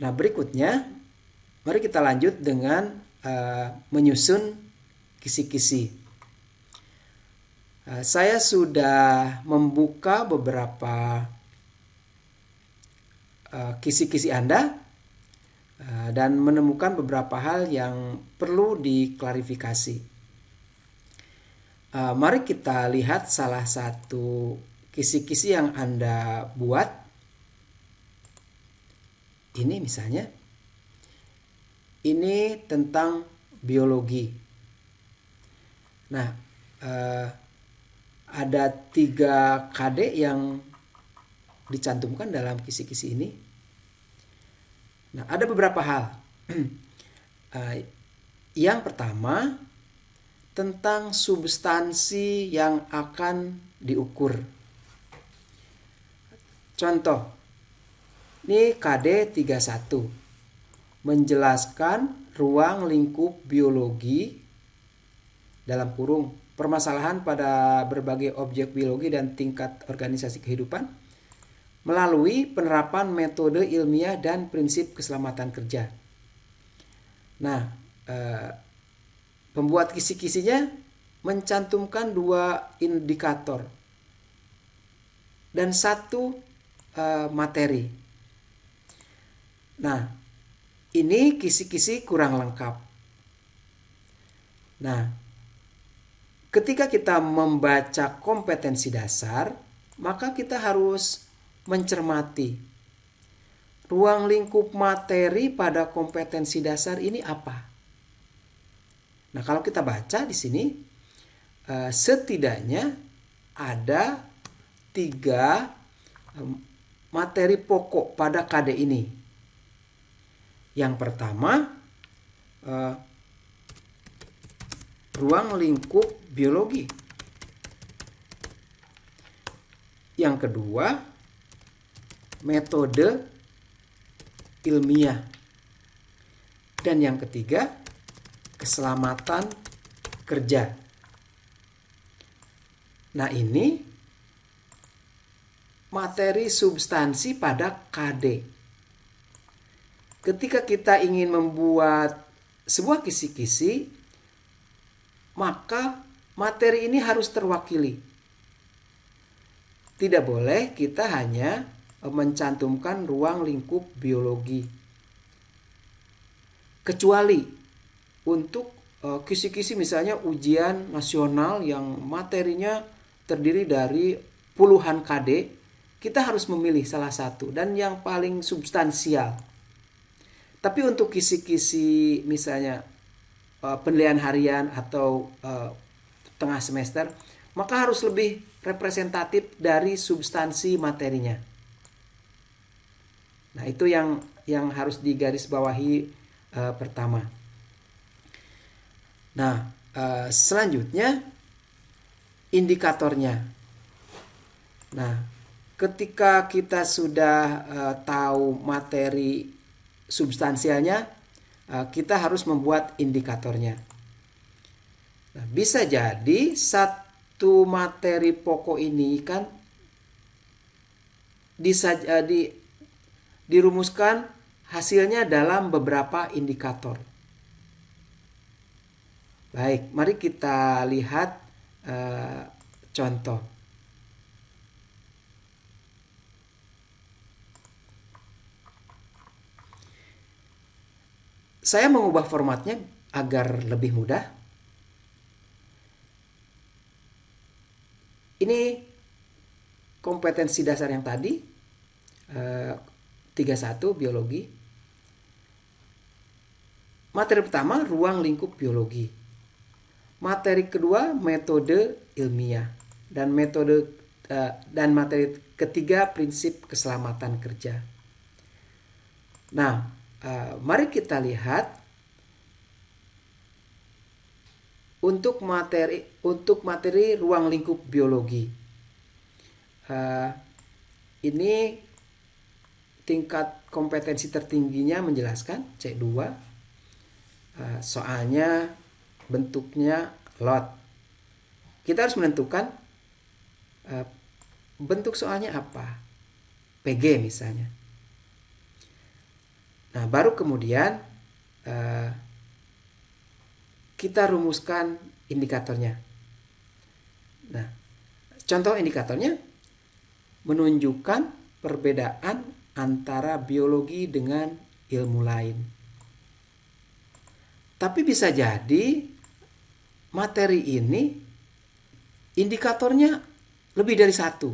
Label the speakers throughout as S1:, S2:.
S1: Nah, berikutnya mari kita lanjut dengan menyusun kisi-kisi. Saya sudah membuka beberapa kisi-kisi Anda dan menemukan beberapa hal yang perlu diklarifikasi. Mari kita lihat salah satu kisi-kisi yang Anda buat. Ini misalnya, ini tentang biologi. Nah, ada 3 KD yang dicantumkan dalam kisi-kisi ini. Nah, ada beberapa hal. Yang pertama, tentang substansi yang akan diukur. Contoh, ini KD 31 menjelaskan ruang lingkup biologi dalam kurung permasalahan pada berbagai objek biologi dan tingkat organisasi kehidupan melalui penerapan metode ilmiah dan prinsip keselamatan kerja. Nah, pembuat kisi-kisinya mencantumkan 2 indikator dan 1 materi. Nah, ini kisi-kisi kurang lengkap. Nah, ketika kita membaca kompetensi dasar, maka kita harus mencermati ruang lingkup materi pada kompetensi dasar ini apa. Nah, kalau kita baca di sini, setidaknya ada 3 materi pokok pada KD ini. Yang pertama, ruang lingkup biologi. Yang kedua, metode ilmiah. Dan yang ketiga, keselamatan kerja. Nah, ini materi substansi pada KD. Ketika kita ingin membuat sebuah kisi-kisi, maka materi ini harus terwakili. Tidak boleh kita hanya mencantumkan ruang lingkup biologi. Kecuali untuk kisi-kisi misalnya ujian nasional yang materinya terdiri dari puluhan KD, kita harus memilih salah satu dan yang paling substansial. Tapi untuk kisi-kisi misalnya penilaian harian atau tengah semester, maka harus lebih representatif dari substansi materinya. Nah, itu yang harus digarisbawahi pertama. Nah, selanjutnya indikatornya. Nah, ketika kita sudah tahu materi substansialnya, kita harus membuat indikatornya. Nah, bisa jadi satu materi pokok ini kan dirumuskan hasilnya dalam beberapa indikator. Baik, mari kita lihat contoh. Saya mengubah formatnya agar lebih mudah. Ini kompetensi dasar yang tadi, 31 biologi. Materi pertama, ruang lingkup biologi. Materi kedua, metode ilmiah. Dan materi ketiga, prinsip keselamatan kerja. Nah, mari kita lihat untuk materi ruang lingkup biologi. Ini tingkat kompetensi tertingginya menjelaskan C2. Soalnya bentuknya lot. Kita harus menentukan bentuk soalnya apa. PG misalnya. Nah, baru kemudian kita rumuskan indikatornya. Nah, contoh indikatornya menunjukkan perbedaan antara biologi dengan ilmu lain. Tapi bisa jadi materi ini indikatornya lebih dari satu.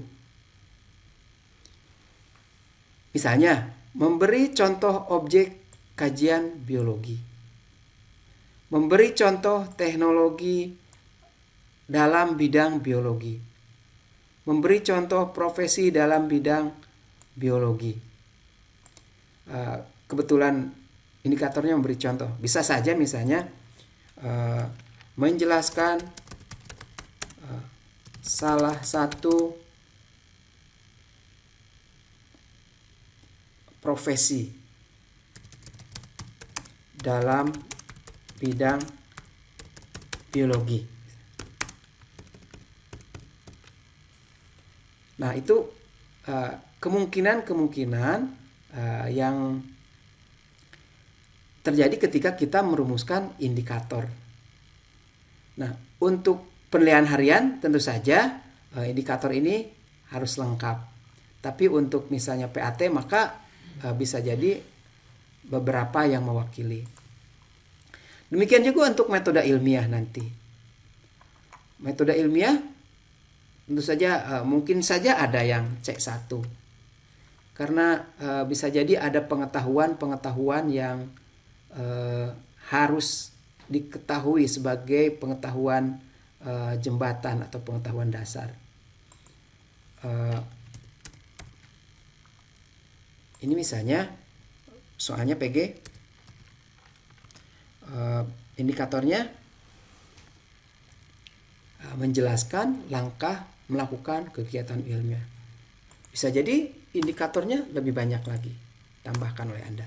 S1: Misalnya, memberi contoh objek kajian biologi. Memberi contoh teknologi dalam bidang biologi. Memberi contoh profesi dalam bidang biologi. Kebetulan indikatornya memberi contoh. Bisa saja misalnya menjelaskan salah satu profesi dalam bidang biologi. Nah, itu kemungkinan-kemungkinan yang terjadi ketika kita merumuskan indikator. Nah, untuk penilaian harian tentu saja indikator ini harus lengkap. Tapi untuk misalnya PAT maka bisa jadi beberapa yang mewakili. Demikian juga untuk metode ilmiah nanti. Metode ilmiah tentu saja mungkin saja ada yang C1. Karena bisa jadi ada pengetahuan yang harus diketahui sebagai pengetahuan jembatan atau pengetahuan dasar. Ini misalnya soalnya PG, indikatornya menjelaskan langkah melakukan kegiatan ilmiah. Bisa jadi indikatornya lebih banyak lagi, tambahkan oleh Anda.